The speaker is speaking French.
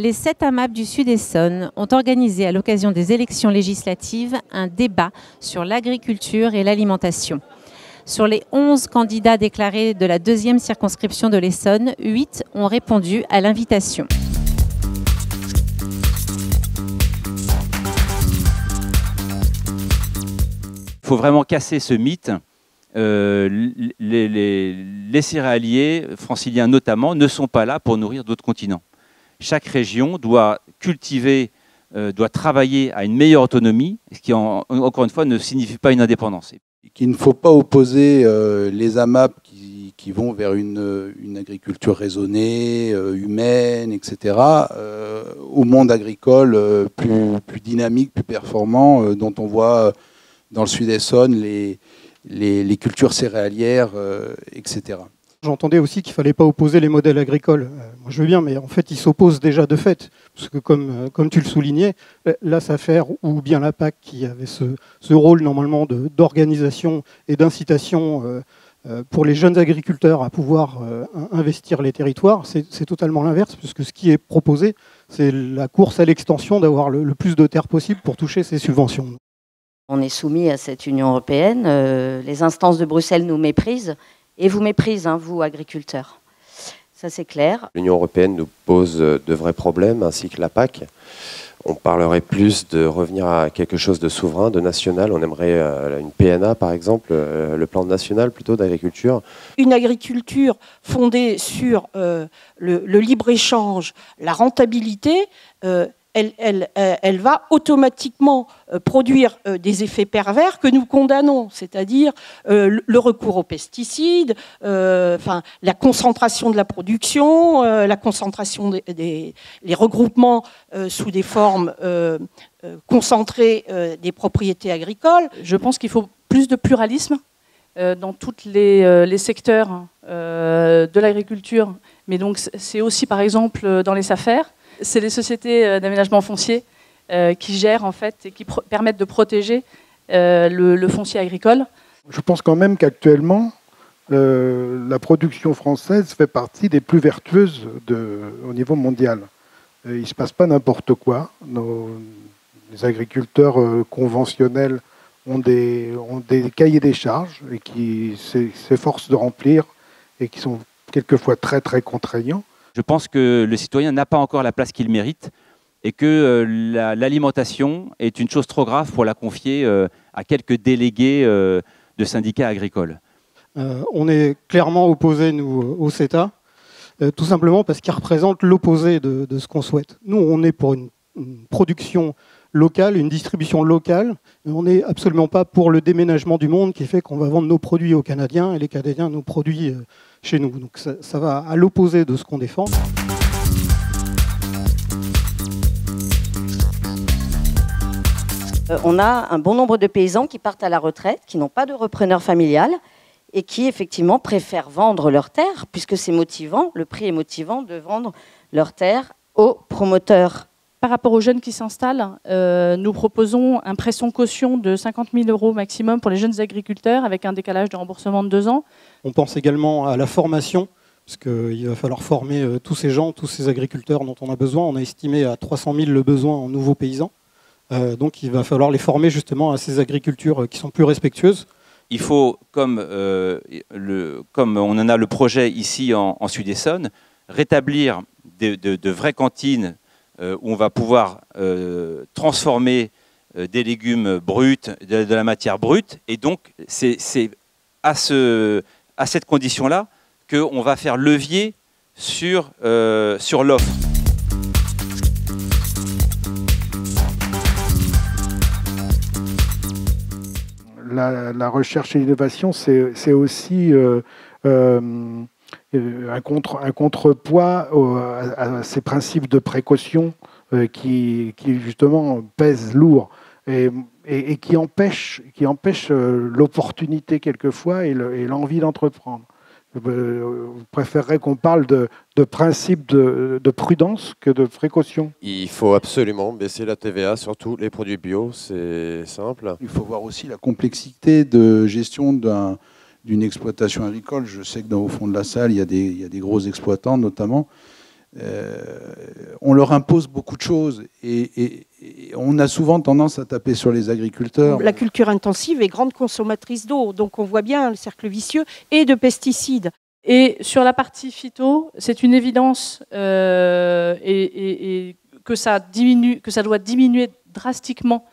Les 7 AMAP du Sud-Essonne ont organisé à l'occasion des élections législatives un débat sur l'agriculture et l'alimentation. Sur les 11 candidats déclarés de la 2e circonscription de l'Essonne, 8 ont répondu à l'invitation. Il faut vraiment casser ce mythe. Les céréaliers, franciliens notamment, ne sont pas là pour nourrir d'autres continents. Chaque région doit cultiver, doit travailler à une meilleure autonomie, ce qui, encore une fois, ne signifie pas une indépendance. Qu'il ne faut pas opposer les AMAP qui vont vers une agriculture raisonnée, humaine, etc., au monde agricole plus dynamique, plus performant, dont on voit dans le Sud-Essonne les cultures céréalières, etc. J'entendais aussi qu'il ne fallait pas opposer les modèles agricoles. Moi je veux bien, mais en fait ils s'opposent déjà de fait. Parce que comme tu le soulignais, la SAFER ou bien la PAC qui avait ce rôle normalement d'organisation et d'incitation pour les jeunes agriculteurs à pouvoir investir les territoires, c'est totalement l'inverse, puisque ce qui est proposé, c'est la course à l'extension, d'avoir le plus de terres possible pour toucher ces subventions. On est soumis à cette Union européenne, les instances de Bruxelles nous méprisent, et vous méprisent, hein, vous, agriculteurs. Ça, c'est clair. L'Union européenne nous pose de vrais problèmes, ainsi que la PAC. On parlerait plus de revenir à quelque chose de souverain, de national. On aimerait une PNA, par exemple, le plan national plutôt d'agriculture. Une agriculture fondée sur le libre-échange, la rentabilité, elle va automatiquement produire des effets pervers que nous condamnons, c'est-à-dire le recours aux pesticides, la concentration de la production, la concentration les regroupements sous des formes concentrées des propriétés agricoles. Je pense qu'il faut plus de pluralisme dans tous les secteurs de l'agriculture, mais donc c'est aussi par exemple dans les SAFER. C'est les sociétés d'aménagement foncier qui gèrent en fait et qui permettent de protéger le foncier agricole. Je pense quand même qu'actuellement, la production française fait partie des plus vertueuses au niveau mondial. Il ne se passe pas n'importe quoi. Les agriculteurs conventionnels ont des cahiers des charges et qui s'efforcent de remplir et qui sont quelquefois très très contraignants. Je pense que le citoyen n'a pas encore la place qu'il mérite et que l'alimentation est une chose trop grave pour la confier à quelques délégués de syndicats agricoles. On est clairement opposés, nous, au CETA, tout simplement parce qu'il représente l'opposé de ce qu'on souhaite. Nous, on est pour une production locale, une distribution locale. On n'est absolument pas pour le déménagement du monde qui fait qu'on va vendre nos produits aux Canadiens et les Canadiens nous produisent chez nous. Donc ça va à l'opposé de ce qu'on défend. On a un bon nombre de paysans qui partent à la retraite, qui n'ont pas de repreneur familial et qui effectivement préfèrent vendre leurs terres, puisque c'est motivant, le prix est motivant de vendre leurs terres aux promoteurs. Par rapport aux jeunes qui s'installent, nous proposons un prêt sans caution de 50 000 € maximum pour les jeunes agriculteurs avec un décalage de remboursement de 2 ans. On pense également à la formation, parce qu'il va falloir former tous ces gens, tous ces agriculteurs dont on a besoin. On a estimé à 300 000 le besoin en nouveaux paysans. Donc il va falloir les former justement à ces agricultures qui sont plus respectueuses. Il faut, comme on en a le projet ici en Sud-Essonne, rétablir de vraies cantines où on va pouvoir transformer des légumes bruts, de la matière brute. Et donc, c'est à cette condition-là qu'on va faire levier sur l'offre. La recherche et l'innovation, c'est aussi un contrepoids à ces principes de précaution qui justement pèsent lourd et qui empêchent l'opportunité quelquefois et l'envie d'entreprendre. Vous préférerez qu'on parle de principe de prudence que de précaution? Il faut absolument baisser la TVA sur tous les produits bio, c'est simple. Il faut voir aussi la complexité de gestion d'une exploitation agricole. Je sais que au fond de la salle, il y a des gros exploitants notamment. on leur impose beaucoup de choses et on a souvent tendance à taper sur les agriculteurs. La culture intensive est grande consommatrice d'eau, donc on voit bien le cercle vicieux et de pesticides. Et sur la partie phyto, c'est une évidence et que ça doit diminuer drastiquement